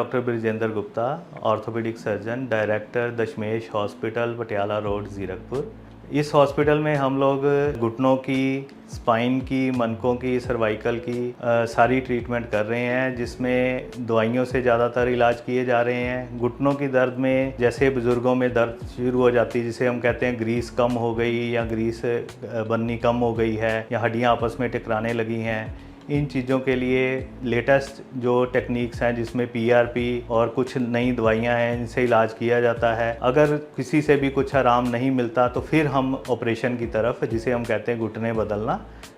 Doctor Brijendra Gupta, orthopedic surgeon, director Dashmesh hospital, Patiala road, Zirakpur. इस hospital में हम लोग घुटनों की, स्पाइन की, मनकों की, सर्वाइकल की सारी ट्रीटमेंट कर रहे हैं, जिसमें दवाइयों से ज़्यादातर इलाज किए जा रहे हैं। घुटनों की दर्द में जैसे बुज़ुर्गों में दर्द शुरू हो जाती है, जिसे हम कहते हैं ग्रीस कम हो गई या ग्रीस बननी कम हो गई है या हड्डियाँ आपस में टकराने लगी हैं, इन चीज़ों के लिए लेटेस्ट जो टेक्निक्स हैं जिसमें पीआरपी और कुछ नई दवाइयां हैं, इनसे इलाज किया जाता है। अगर किसी से भी कुछ आराम नहीं मिलता तो फिर हम ऑपरेशन की तरफ, जिसे हम कहते हैं घुटने बदलना,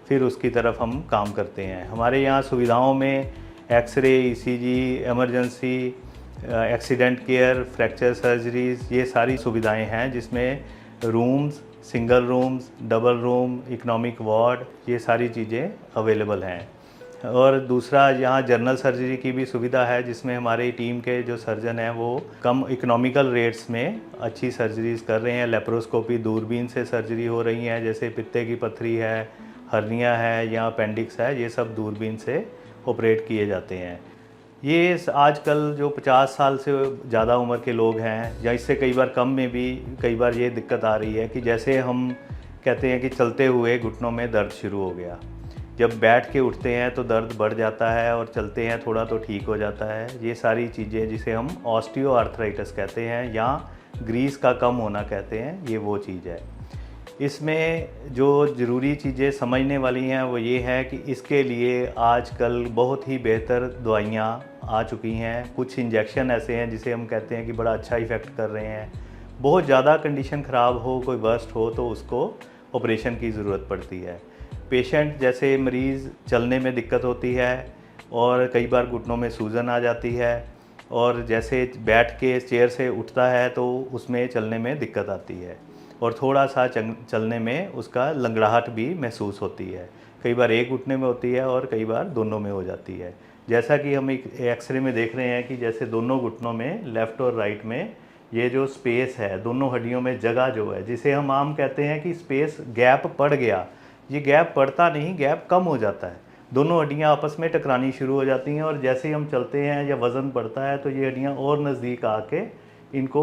फिर उसकी तरफ हम काम करते हैं। हमारे यहाँ सुविधाओं में X-ray, ECG, emergency, accident care, fracture surgeries, ये सारी सुविधाएँ हैं, जिसमें rooms, single rooms, double room, economic ward, ये सारी चीज़ें अवेलेबल हैं। और दूसरा, यहाँ जनरल सर्जरी की भी सुविधा है, जिसमें हमारी टीम के जो सर्जन हैं वो कम इकोनॉमिकल रेट्स में अच्छी सर्जरीज कर रहे हैं। लेप्रोस्कोपी, दूरबीन से सर्जरी हो रही हैं, जैसे पित्ते की पथरी है, हर्निया है या अपेंडिक्स है, ये सब दूरबीन से ऑपरेट किए जाते हैं। ये आजकल जो 50 साल से ज़्यादा उम्र के लोग हैं, या इससे कई बार कम में भी कई बार ये दिक्कत आ रही है कि जैसे हम कहते हैं कि चलते हुए घुटनों में दर्द शुरू हो गया, जब बैठ के उठते हैं तो दर्द बढ़ जाता है और चलते हैं थोड़ा तो ठीक हो जाता है। ये सारी चीज़ें जिसे हम ऑस्टियोआर्थराइटिस कहते हैं या ग्रीस का कम होना कहते हैं, ये वो चीज़ है। इसमें जो ज़रूरी चीज़ें समझने वाली हैं वो ये है कि इसके लिए आजकल बहुत ही बेहतर दवाइयाँ आ चुकी हैं। कुछ इंजेक्शन ऐसे हैं जिसे हम कहते हैं कि बड़ा अच्छा इफ़ेक्ट कर रहे हैं। बहुत ज़्यादा कंडीशन ख़राब हो, कोई वर्स्ट हो, तो उसको ऑपरेशन की ज़रूरत पड़ती है। पेशेंट जैसे मरीज़ चलने में दिक्कत होती है और कई बार घुटनों में सूजन आ जाती है, और जैसे बैठ के चेयर से उठता है तो उसमें चलने में दिक्कत आती है और थोड़ा सा चलने में उसका लंगड़ाहट भी महसूस होती है। कई बार एक घुटने में होती है और कई बार दोनों में हो जाती है। जैसा कि हम एक एक्सरे में देख रहे हैं कि जैसे दोनों घुटनों में, लेफ़्ट और राइट में, ये जो स्पेस है, दोनों हड्डियों में जगह जो है, जिसे हम आम कहते हैं कि स्पेस गैप पड़ गया, ये गैप पड़ता नहीं, गैप कम हो जाता है। दोनों हड्डियाँ आपस में टकरानी शुरू हो जाती हैं और जैसे ही हम चलते हैं या वज़न बढ़ता है तो ये हड्डियाँ और नज़दीक आके इनको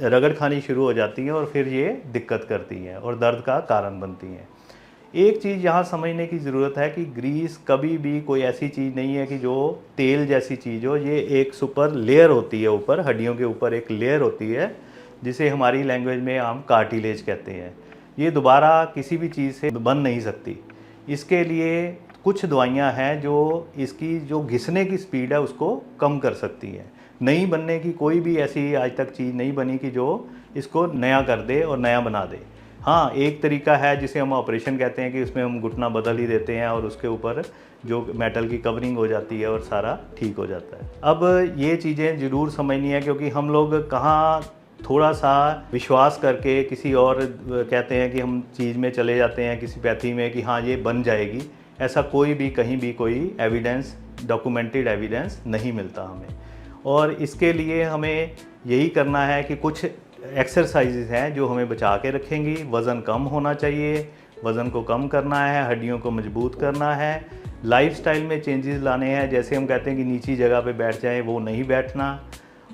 रगड़ खानी शुरू हो जाती हैं और फिर ये दिक्कत करती हैं और दर्द का कारण बनती हैं। एक चीज़ यहाँ समझने की ज़रूरत है कि ग्रीस कभी भी कोई ऐसी चीज़ नहीं है कि जो तेल जैसी चीज़ हो। ये एक सुपर लेयर होती है, ऊपर हड्डियों के ऊपर एक लेयर होती है, जिसे हमारी लैंग्वेज में हम कार्टिलेज कहते हैं। ये दोबारा किसी भी चीज़ से बन नहीं सकती। इसके लिए कुछ दवाइयाँ हैं जो इसकी जो घिसने की स्पीड है उसको कम कर सकती हैं। नई बनने की कोई भी ऐसी आज तक चीज़ नहीं बनी कि जो इसको नया कर दे और नया बना दे। हाँ, एक तरीका है जिसे हम ऑपरेशन कहते हैं कि उसमें हम घुटना बदल ही देते हैं और उसके ऊपर जो मेटल की कवरिंग हो जाती है और सारा ठीक हो जाता है। अब ये चीज़ें ज़रूर समझनी है, क्योंकि हम लोग कहाँ थोड़ा सा विश्वास करके किसी और कहते हैं कि हम चीज़ में चले जाते हैं, किसी पैथी में कि हाँ ये बन जाएगी। ऐसा कोई भी कहीं भी कोई एविडेंस, डॉक्यूमेंटेड एविडेंस नहीं मिलता हमें। और इसके लिए हमें यही करना है कि कुछ एक्सरसाइजेज हैं जो हमें बचा के रखेंगी। वज़न कम होना चाहिए, वज़न को कम करना है, हड्डियों को मजबूत करना है, लाइफस्टाइल में चेंजेस लाने हैं। जैसे हम कहते हैं कि नीची जगह पे बैठ जाएं, वो नहीं बैठना,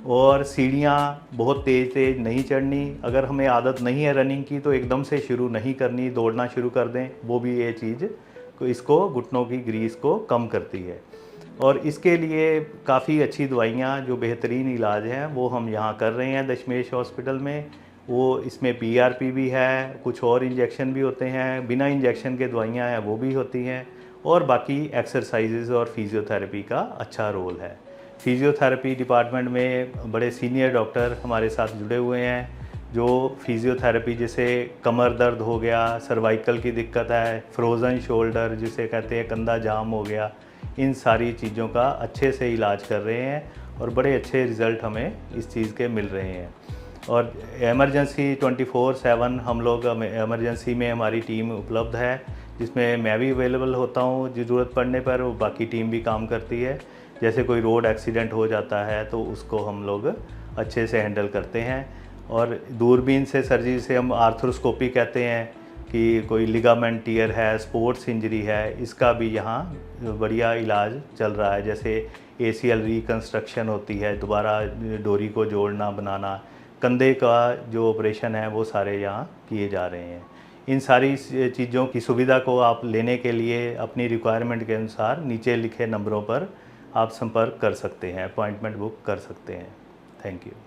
और सीढ़ियाँ बहुत तेज़ नहीं चढ़नी। अगर हमें आदत नहीं है रनिंग की तो एकदम से शुरू नहीं करनी, दौड़ना शुरू कर दें, वो भी ये चीज़ इसको, घुटनों की ग्रीस को कम करती है। और इसके लिए काफ़ी अच्छी दवाइयाँ, जो बेहतरीन इलाज हैं, वो हम यहाँ कर रहे हैं दशमेश हॉस्पिटल में। वो इसमें पीआरपी भी है, कुछ और इंजेक्शन भी होते हैं, बिना इंजेक्शन के दवाइयाँ हैं वो भी होती हैं, और बाकी एक्सरसाइजेज़ और फिज़ियोथेरेपी का अच्छा रोल है। फिज़ियोथेरेपी डिपार्टमेंट में बड़े सीनियर डॉक्टर हमारे साथ जुड़े हुए हैं, जो फिज़ियोथेरेपी, जैसे कमर दर्द हो गया, सर्वाइकल की दिक्कत है, फ्रोज़न शोल्डर जिसे कहते हैं कंधा जाम हो गया, इन सारी चीज़ों का अच्छे से इलाज कर रहे हैं और बड़े अच्छे रिज़ल्ट हमें इस चीज़ के मिल रहे हैं। और एमरजेंसी 24/7 हम लोग, एमरजेंसी में हमारी टीम उपलब्ध है, जिसमें मैं भी अवेलेबल होता हूँ ज़रूरत पड़ने पर, वो बाकी टीम भी काम करती है। जैसे कोई रोड एक्सीडेंट हो जाता है तो उसको हम लोग अच्छे से हैंडल करते हैं। और दूरबीन से सर्जरी से हम आर्थ्रोस्कोपी कहते हैं कि कोई लिगामेंट टियर है, स्पोर्ट्स इंजरी है, इसका भी यहाँ बढ़िया इलाज चल रहा है। जैसे ACL रिकंस्ट्रक्शन होती है, दोबारा डोरी को जोड़ना बनाना, कंधे का जो ऑपरेशन है वो सारे यहाँ किए जा रहे हैं। इन सारी चीज़ों की सुविधा को आप लेने के लिए अपनी रिक्वायरमेंट के अनुसार नीचे लिखे नंबरों पर आप संपर्क कर सकते हैं, अपॉइंटमेंट बुक कर सकते हैं। Thank you.